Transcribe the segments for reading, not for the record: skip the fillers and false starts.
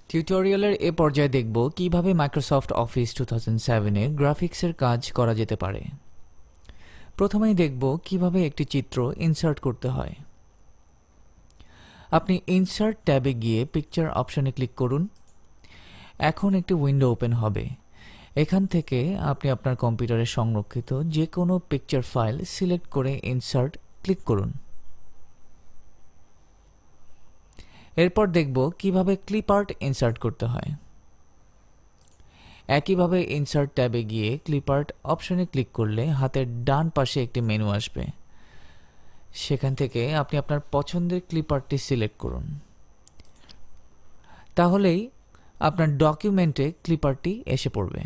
টিউটোরিয়ালের এ পর্যায়ে দেখব কিভাবে মাইক্রোসফট অফিস 2007 এ গ্রাফিক্সের কাজ করা যেতে পারে। প্রথমেই দেখব কিভাবে একটি চিত্র ইনসার্ট করতে হয়। আপনি ইনসার্ট ট্যাবে গিয়ে পিকচার অপশনে ক্লিক করুন। এখন একটি উইন্ডো ওপেন হবে। এখান থেকে আপনি আপনার কম্পিউটারে সংরক্ষিত যে কোনো পিকচার ফাইল সিলেক্ট করে ইনসার্ট ক্লিক করুন। এরপর দেখব কিভাবে ক্লিপ আর্ট ইনসার্ট করতে হয়। একইভাবে ইনসার্ট ট্যাবে গিয়ে ক্লিপ আর্ট অপশনে ক্লিক করলে হাতের ডান পাশে একটি মেনু আসবে। সেখান থেকে আপনি আপনার পছন্দের ক্লিপ আর্টটি সিলেক্ট করুন। তাহলেই আপনার ডকুমেন্টে ক্লিপ আর্টটি এসে পড়বে।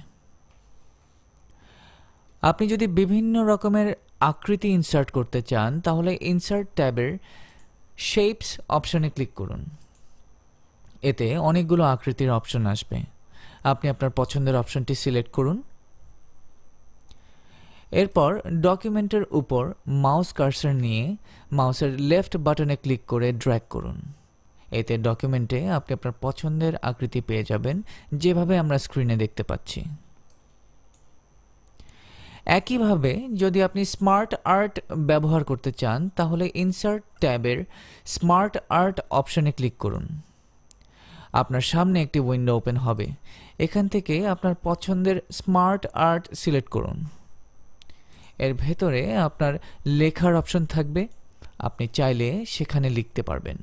আপনি যদি বিভিন্ন রকমের আকৃতি ইনসার্ট করতে চান তাহলে ইনসার্ট ট্যাবের শেপস অপশনে ক্লিক করুন। এতে অনেকগুলো আকৃতির অপশন আসবে। আপনি আপনার পছন্দের অপশনটি সিলেক্ট করুন। এরপর ডকুমেন্টের উপর মাউস কার্সার নিয়ে মাউসের লেফট বাটনে ক্লিক করে ড্র্যাগ করুন। এতে ডকুমেন্টে আপনি আপনার পছন্দের আকৃতি পেয়ে যাবেন, যেভাবে আমরা স্ক্রিনে দেখতে পাচ্ছি। একইভাবে যদি আপনি স্মার্ট আর্ট ব্যবহার করতে চান তাহলে ইনসার্ট ট্যাবের স্মার্ট আর্ট অপশনে ক্লিক করুন। আপনার সামনে একটি উইন্ডো ওপেন হবে। এখান থেকে আপনার পছন্দের স্মার্ট আর্ট সিলেক্ট করুন। এর ভেতরে আপনার লেখার অপশন থাকবে। আপনি চাইলে সেখানে লিখতে পারবেন।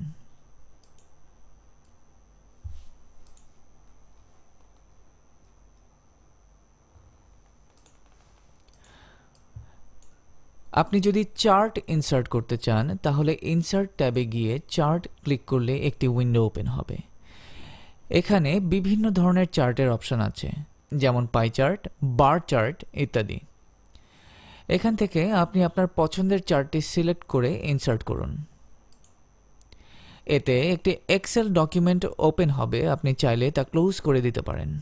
আপনি যদি চার্ট ইনসার্ট করতে চান তাহলে ইনসার্ট ট্যাবে গিয়ে চার্ট ক্লিক করলে একটি উইন্ডো ওপেন হবে। এখানে বিভিন্ন ধরনের চার্টের অপশন আছে, যেমন পাই চার্ট, বার চার্ট ইত্যাদি। এখান থেকে আপনি আপনার পছন্দের চার্টটি সিলেক্ট করে ইনসার্ট করুন। এতে একটি এক্সেল ডকুমেন্ট ওপেন হবে। আপনি চাইলে তা ক্লোজ করে দিতে পারেন।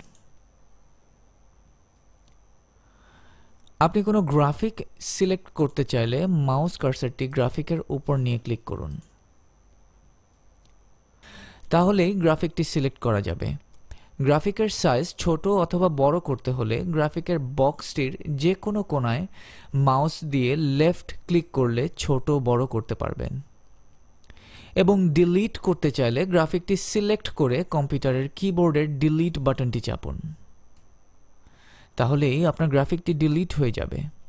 আপনি কোনো গ্রাফিক সিলেক্ট করতে চাইলে মাউস কার্সারটি গ্রাফিকের উপর নিয়ে ক্লিক করুন। তাহলেই গ্রাফিকটি সিলেক্ট করা যাবে। গ্রাফিকের সাইজ ছোট অথবা বড় করতে হলে গ্রাফিকের বক্সটির যে কোনো কোণায় মাউস দিয়ে লেফট ক্লিক করলে ছোট বড় করতে পারবেন। এবং ডিলিট করতে চাইলে গ্রাফিকটি সিলেক্ট করে কম্পিউটারের কিবোর্ডের ডিলিট বাটনটি চাপুন। তাহলেই আপনার গ্রাফিকটি ডিলিট হয়ে যাবে।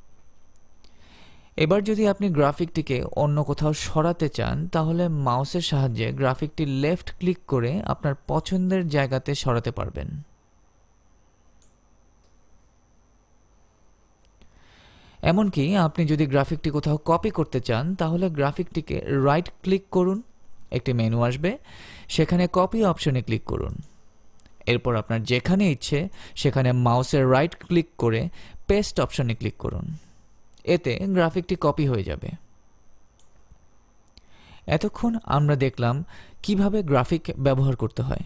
এবার যদি আপনি গ্রাফিকটিকে অন্য কোথাও সরাতে চান তাহলে মাউসের সাহায্যে গ্রাফিকটি লেফট ক্লিক করে আপনার পছন্দের জায়গাতে সরাতে পারবেন। এমনকি আপনি যদি গ্রাফিকটি কোথাও কপি করতে চান তাহলে গ্রাফিকটিকে রাইট ক্লিক করুন। একটি মেনু আসবে, সেখানে কপি অপশনে ক্লিক করুন। এরপর আপনার যেখানে ইচ্ছে সেখানে মাউসের রাইট ক্লিক করে পেস্ট অপশনে ক্লিক করুন। এতে গ্রাফিকটি কপি হয়ে যাবে। এতক্ষণ আমরা দেখলাম কিভাবে গ্রাফিক ব্যবহার করতে হয়।